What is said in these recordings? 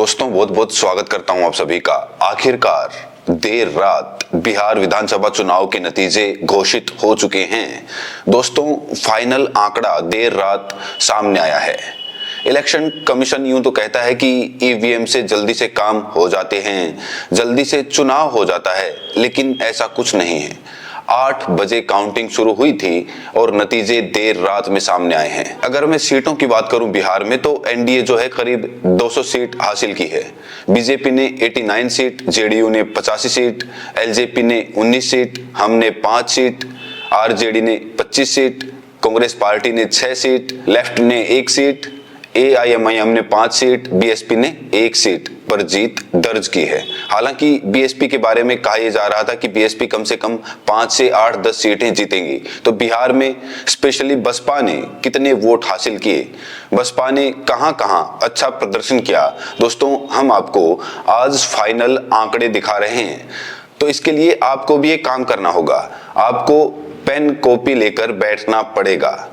दोस्तों बहुत बहुत स्वागत करता हूं आप सभी का। आखिरकार देर रात बिहार विधानसभा चुनाव के नतीजे घोषित हो चुके हैं। दोस्तों फाइनल आंकड़ा देर रात सामने आया है। इलेक्शन कमीशन यूं तो कहता है कि ईवीएम से जल्दी से काम हो जाते हैं, जल्दी से चुनाव हो जाता है, लेकिन ऐसा कुछ नहीं है। 8 बजे काउंटिंग शुरू हुई थी और नतीजे देर रात में सामने आए हैं। अगर मैं सीटों की बात करूं बिहार में तो एनडीए जो है करीब 200 सीट हासिल की है। बीजेपी ने 89 सीट, जेडीयू ने 85 सीट, एलजेपी ने 19 सीट, हमने 5 सीट, आरजेडी ने 25 सीट, कांग्रेस पार्टी ने 6 सीट, लेफ्ट ने 1 सीट, एआईएमआईएम ने 5 सीट, बीएसपी ने 1 सीट पर जीत दर्ज की है। हालांकि बीएसपी के बारे में कहा जा रहा था कि बीएसपी कम से कम 5 से 8-10 सीटें जीतेंगी। तो बिहार में स्पेशली बसपा ने कितने वोट हासिल किए, बसपा ने कहां-कहां अच्छा प्रदर्शन किया, दोस्तों हम आपको आज फाइनल आंकड़े दिखा रहे हैं। तो इसके लिए आपको भी एक काम करना होगा, आपको पेन कॉपी लेकर बैठना पड़ेगा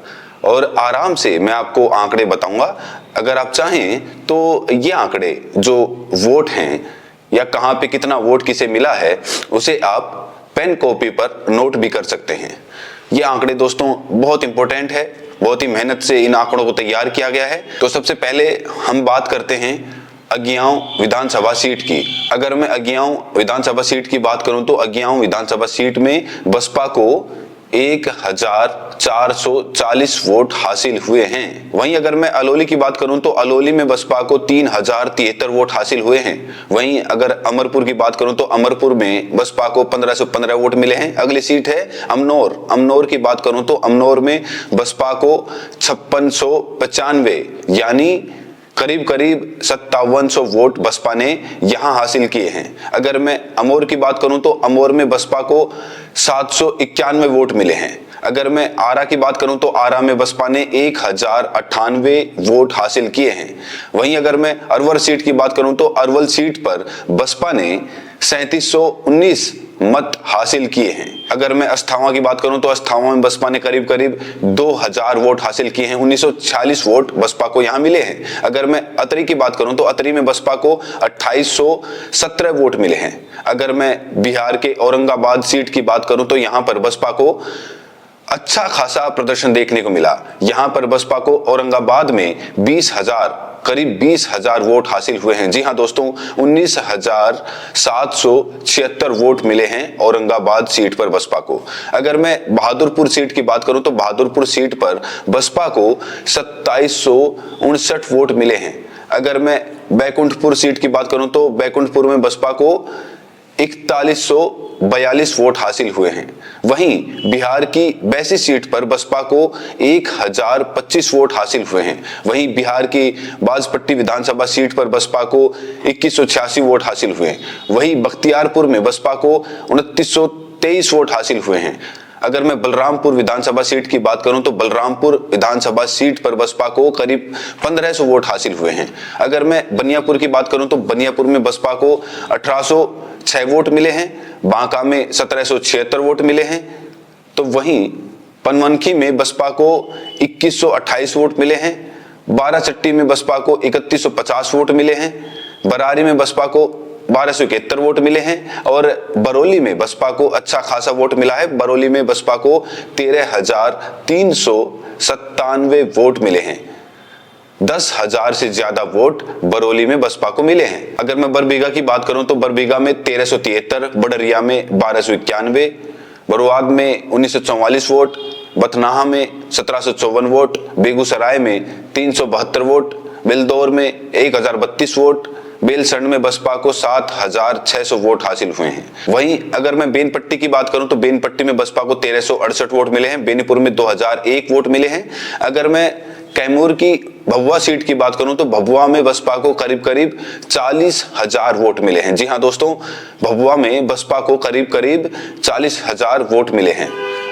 और आराम से मैं आपको आंकड़े बताऊंगा। अगर आप चाहें तो ये आंकड़े जो वोट हैं या कहां पे कितना वोट किसे मिला है उसे आप पेन कॉपी पर नोट भी कर सकते हैं। ये आंकड़े दोस्तों बहुत इंपॉर्टेंट है, बहुत ही मेहनत से इन आंकड़ों को तैयार किया गया है। तो सबसे पहले हम बात करते हैं अगियाओं विधानसभा सीट की। अगर मैं अगियाओं विधानसभा सीट की बात करूं तो अगियाओं विधानसभा सीट में बसपा को 1440 वोट हासिल हुए हैं। वहीं अगर मैं अलौली की बात करूं तो अलौली में बसपा को 3073 वोट हासिल हुए हैं। वहीं अगर अमरपुर की बात करूं तो अमरपुर में बसपा को 1515 वोट मिले हैं। अगली सीट है अमनौर। अमनौर की बात करूं तो अमनौर में बसपा को 5695 यानी करीब 5700 वोट बसपा ने यहां हासिल किए हैं। अगर मैं अमोर की बात करूं तो अमोर में बसपा को 791 वोट मिले हैं। अगर मैं आरा की बात करूं तो आरा में बसपा ने 1098 वोट हासिल किए हैं। वहीं अगर मैं अरवल सीट की बात करूं तो अरवल सीट पर बसपा ने 3719 मत हासिल किए हैं। अगर मैं अस्थावा की बात करूं तो अस्थावा में बसपा ने करीब 2000 वोट हासिल किए हैं। 1946 वोट बसपा को यहां मिले हैं। अगर मैं अतरी की बात करूं तो अतरी में बसपा को 2817 वोट मिले हैं। अगर मैं बिहार के औरंगाबाद सीट की बात करूं तो यहां पर बसपा को अच्छा खासा प्रदर्शन देखने को मिला। यहां पर बसपा को औरंगाबाद में करीब 20,000 वोट हासिल हुए हैं। जी हां दोस्तों, 19,776 वोट मिले हैं औरंगाबाद सीट पर बसपा को। अगर मैं बहादुरपुर सीट की बात करूं तो बहादुरपुर सीट पर बसपा को 2759 वोट मिले हैं। अगर मैं बैकुंठपुर सीट की बात करूं तो बैकुंठपुर में बसपा को 4142 वोट हासिल हुए हैं। वहीं बिहार की बैसी सीट पर बसपा को 1025 वोट हासिल हुए हैं। वहीं बिहार की बाजपट्टी विधानसभा सीट पर बसपा को 2186 वोट हासिल हुए हैं। वहीं बख्तियारपुर में बसपा को 2923 वोट हासिल हुए हैं। अगर मैं बलरामपुर विधानसभा सीट की बात करूं तो बलरामपुर विधानसभा सीट पर बसपा को करीब 1500 वोट हासिल हुए हैं। अगर मैं बनियापुर की बात करूं तो बनियापुर में बसपा को 1806 वोट मिले हैं। बांका में 1776 वोट मिले हैं। तो वहीं पनवनखी में बसपा को 2128 वोट मिले हैं। बाराचट्टी में बसपा को 3150 वोट मिले हैं। बरारी में बसपा को 1271 वोट मिले हैं और बरौली में बसपा को अच्छा खासा वोट मिला है। बरौली में बसपा को 13,397 वोट मिले हैं। 10,000 से ज्यादा वोट बरौली में बसपा को मिले हैं। अगर मैं बरबीघा की बात करूं तो बरबीघा में 1373, बडरिया में 1291, बरुआब में 1944 वोट, बथनाहा में 1754 वोट, बेगूसराय में 372 वोट, बेलदौर में 1032 वोट, बेलसंड में बसपा को 7600 वोट हासिल हुए हैं। वहीं अगर मैं बेनपट्टी की बात करूं तो बेनपट्टी में बसपा को 1368 वोट मिले हैं। बेनीपुर में 2001 वोट मिले हैं। अगर मैं कैमूर की भभुआ सीट की बात करूं तो भभुआ में बसपा को करीब 40,000 वोट मिले हैं। जी हां दोस्तों, भभुआ में बसपा को करीब 40,000 वोट मिले हैं।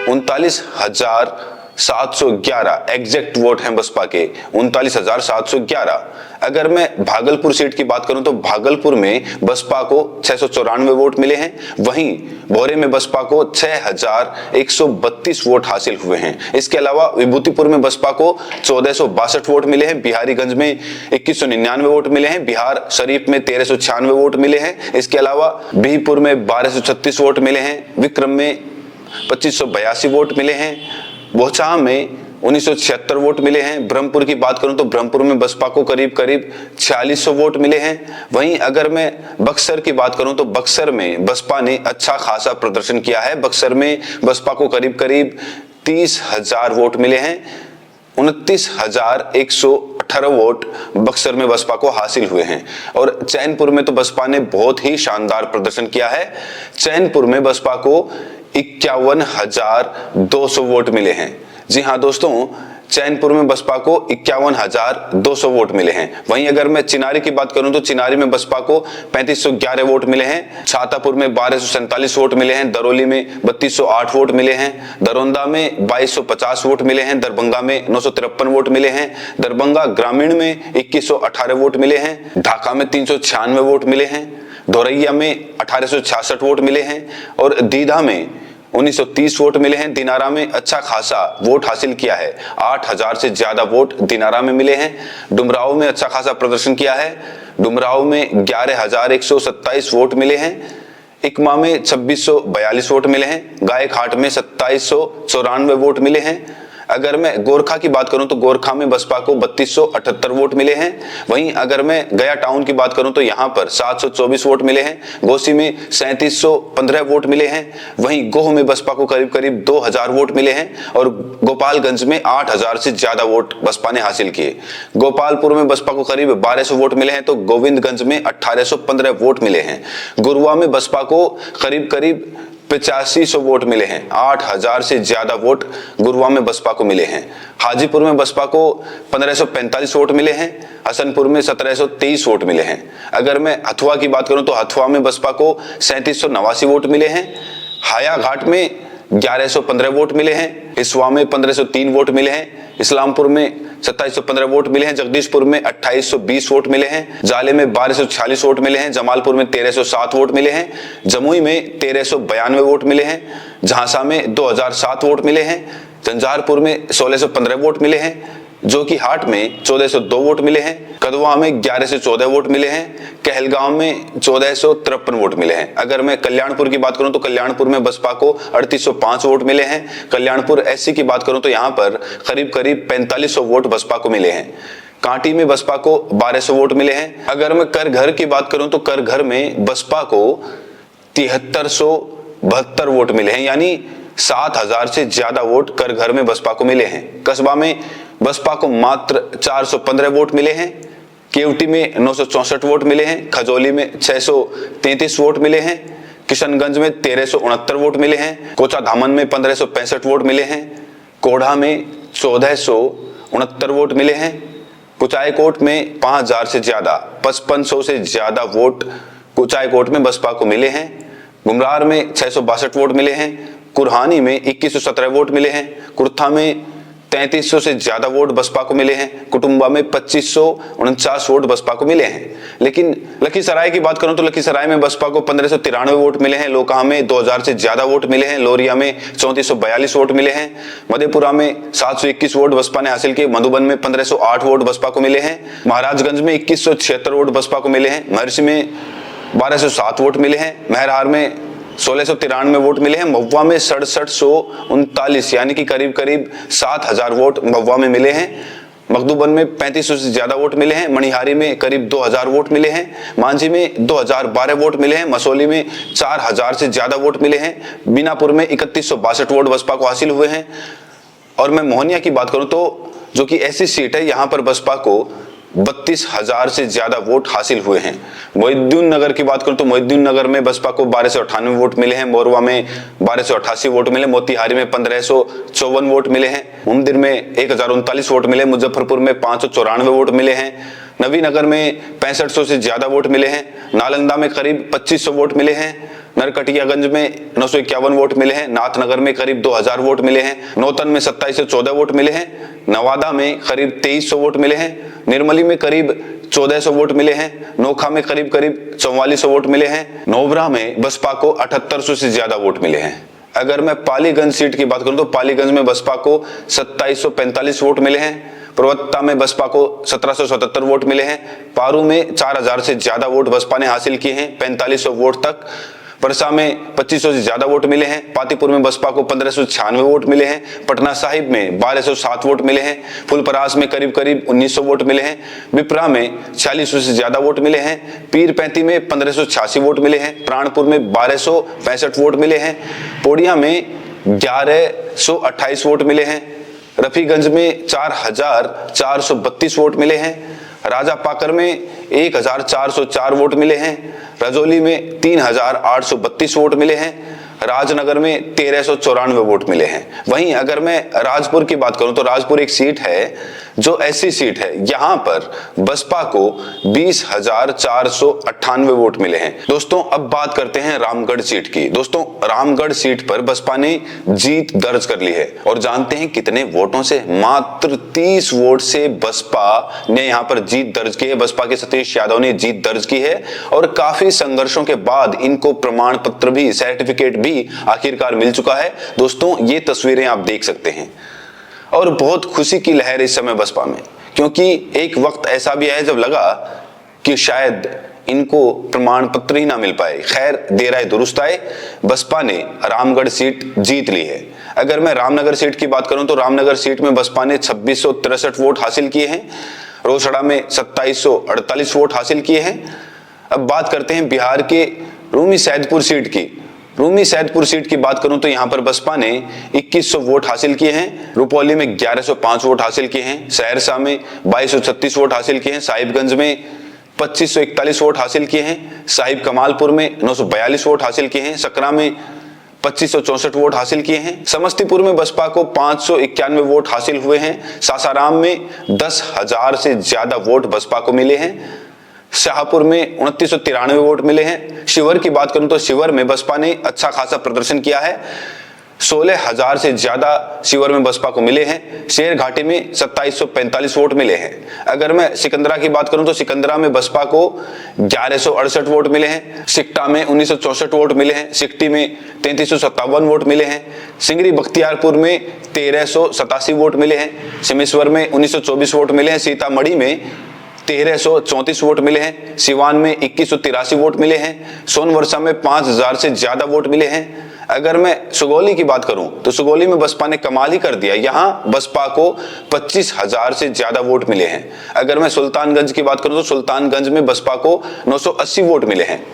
39,000 39,711 एग्जैक्ट वोट हैं बसपा के, 39,711। अगर मैं भागलपुर सीट की बात करूं तो भागलपुर में बसपा को 694 वोट मिले हैं, वहीं भोरे में बसपा को 6,132 वोट हासिल हुए हैं। इसके अलावा विभूतिपुर में बसपा को 1462 वोट मिले हैं, बिहारीगंज में 2199 वोट मिले हैं, बिहार शरीफ में 1396 वोट मिले हैं। इसके अलावा बिहपुर में 1236 वोट मिले हैं, विक्रम में 2582 वोट मिले हैं, बोचाहा में 1976 वोट मिले हैं। ब्रह्मपुर की बात करूं तो ब्रह्मपुर में बसपा को करीब 4600 वोट मिले हैं। वहीं अगर मैं बक्सर की बात करूं तो बक्सर में बसपा ने अच्छा खासा प्रदर्शन किया है। बक्सर में बसपा को करीब 30,000 वोट मिले हैं, 29,118 वोट बक्सर में बसपा को हासिल हुए हैं। और चैनपुर में तो बसपा ने बहुत ही शानदार प्रदर्शन किया है। चैनपुर में बसपा को 51,200 वोट मिले हैं। जी हाँ दोस्तों, चैनपुर में बसपा को 51,200 वोट मिले हैं। वहीं अगर मैं चिनारी की बात करूं तो चिनारी में बसपा को 3511 वोट मिले हैं, छातापुर में 1247 वोट मिले हैं, दरौली में 3208 वोट मिले हैं, दरौंदा में 2250 वोट मिले हैं, दरभंगा में 953 वोट मिले हैं, दरभंगा ग्रामीण में 2118 वोट मिले हैं, ढाका में 396 वोट मिले हैं, धोरैया में 1866 वोट मिले हैं और दीघा में 1930 वोट मिले हैं। दिनारा में अच्छा खासा वोट हासिल किया है, 8,000 से ज्यादा वोट दिनारा में मिले हैं। डुमराव में अच्छा खासा प्रदर्शन किया है, डुमराव में 11,127 वोट मिले हैं। इकमा में 2642 वोट मिले हैं, गायघाट में 2794 वोट मिले हैं। अगर मैं गोरखा की बात करूं तो गोरखा में बसपा को 3278 वोट मिले हैं। वहीं अगर मैं गया टाउन की बात करूं तो यहां पर 724 वोट मिले हैं, घोसी में 3715 वोट मिले हैं, वहीं गोह में बसपा को करीब 2000 वोट मिले हैं और गोपालगंज में 8000 से ज्यादा वोट बसपा ने हासिल किए। गोपालपुर में बसपा को करीब 1200 वोट मिले हैं तो गोविंदगंज में 1815 वोट मिले हैं। गुरुआ में बसपा को करीब 8500 वोट मिले हैं, 8000 से ज्यादा वोट गुरुआ में बसपा को मिले हैं। हाजीपुर में बसपा को 1545 वोट मिले हैं, हसनपुर में 1723 वोट मिले हैं। अगर मैं हथुआ की बात करूं तो हथुआ में बसपा को 3789 वोट मिले हैं, हायाघाट में 1115 वोट मिले हैं, इसवा में 1503 वोट मिले हैं, इस्लामपुर में 2715 वोट मिले हैं, जगदीशपुर में 2820 वोट मिले हैं, जाले में 1246 वोट मिले हैं, जमालपुर में 1307 वोट मिले हैं, जमुई में 1392 वोट मिले हैं, झांसा में 2007 वोट मिले हैं, झंझारपुर में 1615 वोट मिले हैं, जोकीहाट में 1402 वोट मिले हैं, कदवा में 11 से 14 वोट मिले हैं, कहलगांव में 1453 वोट मिले हैं। अगर मैं कल्याणपुर की बात करूं तो कल्याणपुर में बसपा को 3805 वोट मिले हैं। कल्याणपुर एससी की बात करूं तो यहां पर करीब 4500 वोट बसपा को मिले हैं। कांटी में बसपा को 1200 वोट मिले हैं। अगर मैं करघर की बात करूं तो करघर में बसपा को 7372 वोट मिले हैं, यानी 7000 से ज्यादा वोट करघर में बसपा को मिले हैं। कस्बा में बसपा को मात्र 415 वोट मिले हैं, केवटी में 964 वोट मिले हैं, खजौली में 633 वोट मिले हैं, किशनगंज में 1369 वोट मिले हैं, कोचा धामन में 1565 वोट मिले हैं, कोढ़ा में 1469 वोट मिले हैं, कुचायकोट में 5000 से ज्यादा 5500 से ज्यादा वोट कुचायकोट में बसपा को मिले हैं, गुमरार में 662 वोट मिले हैं, कुरहानी में 2117 वोट मिले हैं, कुर्था में 3300 से ज्यादा वोट बसपा को मिले हैं, कुटुंबा में 2549 वोट बसपा को मिले हैं। लेकिन लखीसराय की बात करूं तो लखीसराय में बसपा को 1593 वोट मिले हैं, लोकाहा में 2000 से ज्यादा वोट मिले हैं, लोरिया में 3442 वोट मिले हैं, मधेपुरा में 721 वोट बसपा ने हासिल किए, मधुबन में 1508 वोट बसपा को मिले हैं, महाराजगंज में 2176 वोट बसपा को मिले हैं, महर्षि में 1207 वोट मिले हैं, महरहार में 1693 वोट मिले हैं, महुआ में 6739 यानी कि करीब 7000 वोट महुआ में मिले हैं, मखदूबन में 3500 से ज्यादा वोट मिले हैं, मणिहारी में करीब 2000 वोट मिले हैं, मांझी में 2012 वोट मिले हैं, मसौली में 4000 से ज्यादा वोट मिले हैं, बीनापुर में 3162 वोट बसपा को हासिल हुए हैं। और मैं मोहनिया की बात करूं तो जो कि ऐसी सीट है, यहां पर बसपा को 32,000 से ज्यादा वोट हासिल हुए हैं। मोहिउद्दीन नगर की बात करूं तो मोहिउद्दीन नगर में बसपा को 1298 वोट मिले हैं, मोरवा में 1288 वोट मिले, मोतिहारी में 1554 वोट मिले हैं, मुंदिर में 1039 वोट मिले, मुजफ्फरपुर में 594 वोट मिले हैं, नवीनगर में 6500 से ज्यादा वोट मिले हैं, नालंदा में करीब 2500 वोट मिले हैं, नरकटियागंज में 951 वोट मिले हैं, नाथनगर में करीब 2000 वोट मिले हैं, नौतन में 27 से 14 वोट मिले हैं, नवादा में करीब 2300 वोट मिले हैं, निर्मली में करीब 1400 वोट मिले हैं, नोखा में करीब 4400 वोट मिले हैं, नोबरा में बसपा को 7800 से ज्यादा वोट मिले हैं। अगर मैं पालीगंज सीट की बात करूं तो पालीगंज में बसपा को 2745 वोट मिले हैं, प्रवत्ता में बसपा को 1777 वोट मिले हैं, पारू में 4000 से ज्यादा वोट बसपा ने हासिल किए हैं, 4500 वोट तक, परसा में 2500 से ज्यादा वोट मिले हैं, पातीपुर में बसपा को 1596 वोट मिले हैं, पटना साहिब में 1207 वोट मिले हैं, फुलपरास में करीब 1900 वोट मिले हैं, विप्रा में 4600 से ज्यादा वोट मिले हैं, पीर पैंती में 1586 वोट मिले हैं, प्राणपुर में 1265 वोट मिले हैं, पोड़िया में 1128 वोट मिले हैं, रफीगंज में 4432 वोट मिले हैं, राजापाकर में 1404 वोट मिले हैं, रजौली में 3832 वोट मिले हैं, राजनगर में 1394 वोट मिले हैं। वहीं अगर मैं राजपुर की बात करूं तो राजपुर एक सीट है जो ऐसी सीट है, यहां पर बसपा को 20,498 वोट मिले हैं। दोस्तों अब बात करते हैं रामगढ़ सीट की। दोस्तों रामगढ़ सीट पर बसपा ने जीत दर्ज कर ली है और जानते हैं कितने वोटों से? मात्र 30 वोट से बसपा ने यहां पर जीत दर्ज की है। बसपा के सतीश यादव ने जीत दर्ज की है और काफी संघर्षों के बाद इनको प्रमाण पत्र भी, सर्टिफिकेट भी आखिरकार मिल चुका है। दोस्तों ये तस्वीरें आप देख सकते हैं और बहुत खुशी की लहर इस समय बसपा में, क्योंकि एक वक्त ऐसा भी आया जब लगा कि शायद इनको प्रमाण पत्र ही ना मिल पाए। खैर देर आए दुरुस्त आए, बसपा ने रामगढ़ सीट जीत ली है। अगर मैं रामनगर सीट की बात करूं तो रामनगर सीट में बसपा ने 2663 वोट हासिल किए हैं, रोसड़ा में 2748 वोट हासिल किए हैं। अब बात करते हैं बिहार के रूमी सैदपुर सीट की। रूमी सैदपुर सीट की बात करूं तो यहां पर बसपा ने 2100 वोट हासिल किए हैं, रुपौली में 1105 वोट हासिल किए हैं, सहरसा में 2236 वोट हासिल किए हैं, साहिबगंज में 2541 वोट हासिल किए हैं, साहिब कमालपुर में 942 वोट हासिल किए हैं, सकरा में 2564 वोट हासिल किए हैं, समस्तीपुर में बसपा को 591 वोट हासिल हुए हैं, सासाराम में 10,000 से ज्यादा वोट बसपा को मिले हैं, शाहपुर में 2993 वोट मिले हैं। शिवर की बात करूं तो शिवर में बसपा ने अच्छा खासा प्रदर्शन किया है, 16,000 से ज्यादा शिवर में बसपा को मिले हैं। शेर घाटी में 2745 वोट मिले हैं। अगर मैं सिकंदरा की बात करूं तो सिकंदरा में बसपा को 1168 वोट मिले हैं, सिकटा में 1964 वोट मिले हैं, सिकटी में 3357 वोट मिले हैं, सिंगरी बख्तियारपुर में 1387 वोट मिले हैं, सिमेश्वर में 1924 वोट मिले हैं, सीतामढ़ी में 1334 वोट मिले हैं, सिवान में 2183 वोट मिले हैं, सोनवर्षा में 5000 से ज्यादा वोट मिले हैं। अगर मैं सुगौली की बात करूं तो सुगौली में बसपा ने कमाल ही कर दिया, यहां बसपा को 25,000 से ज्यादा वोट मिले हैं। अगर मैं सुल्तानगंज की बात करूं तो सुल्तानगंज में बसपा को 980 वोट मिले हैं,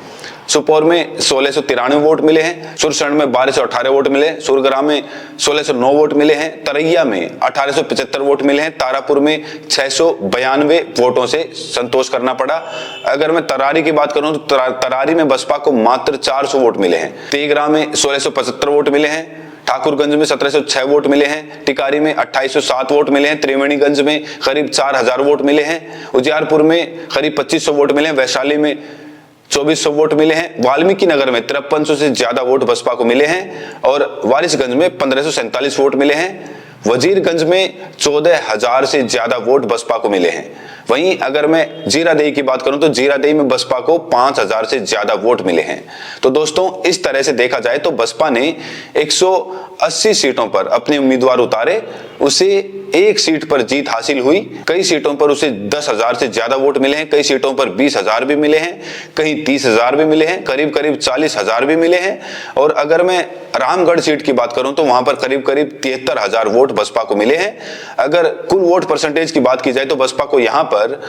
सुपौल में 1693 वोट मिले हैं, सुरसंड में 1218 वोट मिले, सुरग्राम में 1609 वोट मिले हैं, तरैया में 1875 वोट मिले हैं, तारापुर में 692 वोटों से संतोष करना पड़ा। अगर मैं तरारी की बात करूं तो तरारी में बसपा को मात्र 400 वोट मिले हैं, तेघरा में 1675 वोट मिले हैं, ठाकुरगंज में 1706 वोट मिले हैं, टिकारी में 2807 वोट मिले हैं, त्रिवेणीगंज में करीब 4000 वोट मिले हैं, उजियारपुर में करीब 2500 वोट मिले हैं, वैशाली में 2400 वोट मिले हैं, वाल्मीकि नगर में 5300 से ज्यादा वोट बसपा को मिले हैं और वारिसगंज में 1547 वोट मिले हैं, वजीरगंज में 14,000 से ज्यादा वोट बसपा को मिले हैं। वहीं अगर मैं जीरादेई की बात करूं तो जीरादेई में बसपा को 5,000 से ज्यादा वोट मिले हैं। तो दोस्तों इस तरह से देखा जाए तो बसपा ने 180 सीटों पर अपने उम्मीदवार उतारे, उसे एक सीट पर जीत हासिल हुई, कई सीटों पर उसे 10,000 से ज्यादा वोट मिले हैं, कई सीटों पर 20,000 भी मिले हैं, कहीं 30,000 भी मिले हैं, करीब 40,000 भी मिले हैं। और अगर मैं रामगढ़ सीट की बात करूं तो वहां पर करीब 73,000 वोट बसपा को मिले हैं। अगर कुल वोट परसेंटेज की बात की जाए तो बसपा को यहां पर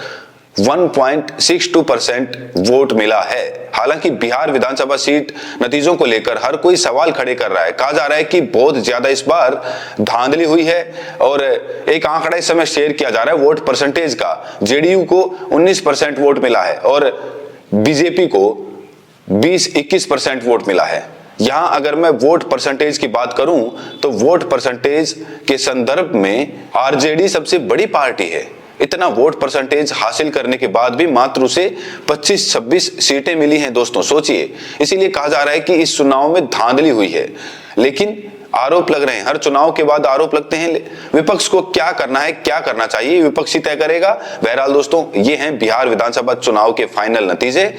1.62% वोट मिला है। हालांकि बिहार विधानसभा सीट नतीजों को लेकर हर कोई सवाल खड़े कर रहा है, कहा जा रहा है कि बहुत ज्यादा इस बार धांधली हुई है और एक आंकड़ा इस समय शेयर किया जा रहा है वोट परसेंटेज का, जेडीयू को 19% वोट मिला है और बीजेपी को 20-21% वोट मिला है। यहां अगर मैं वोट परसेंटेज की बात करूं तो वोट परसेंटेज के संदर्भ में आरजेडी सबसे बड़ी पार्टी है, इतना वोट परसेंटेज हासिल करने के बाद भी मात्र उसे 25-26 सीटें मिली हैं दोस्तों, सोचिए। इसीलिए कहा जा रहा है कि इस चुनाव में धांधली हुई है। लेकिन आरोप लग रहे हैं, हर चुनाव के बाद आरोप लगते हैं। विपक्ष को क्या करना है, क्या करना चाहिए, विपक्ष ही तय करेगा। बहरहाल दोस्तों, ये हैं बिहार विधानसभा चुनाव के फाइनल नतीजे।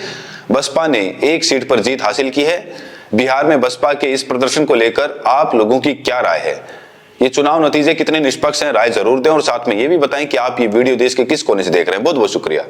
बसपा ने 1 सीट पर जीत हासिल की है। बिहार में बसपा के इस प्रदर्शन को लेकर आप लोगों की क्या राय है? ये चुनाव नतीजे कितने निष्पक्ष हैं, राय जरूर दें और साथ में ये भी बताएं कि आप ये वीडियो देश के किस कोने से देख रहे हैं। बहुत बहुत शुक्रिया।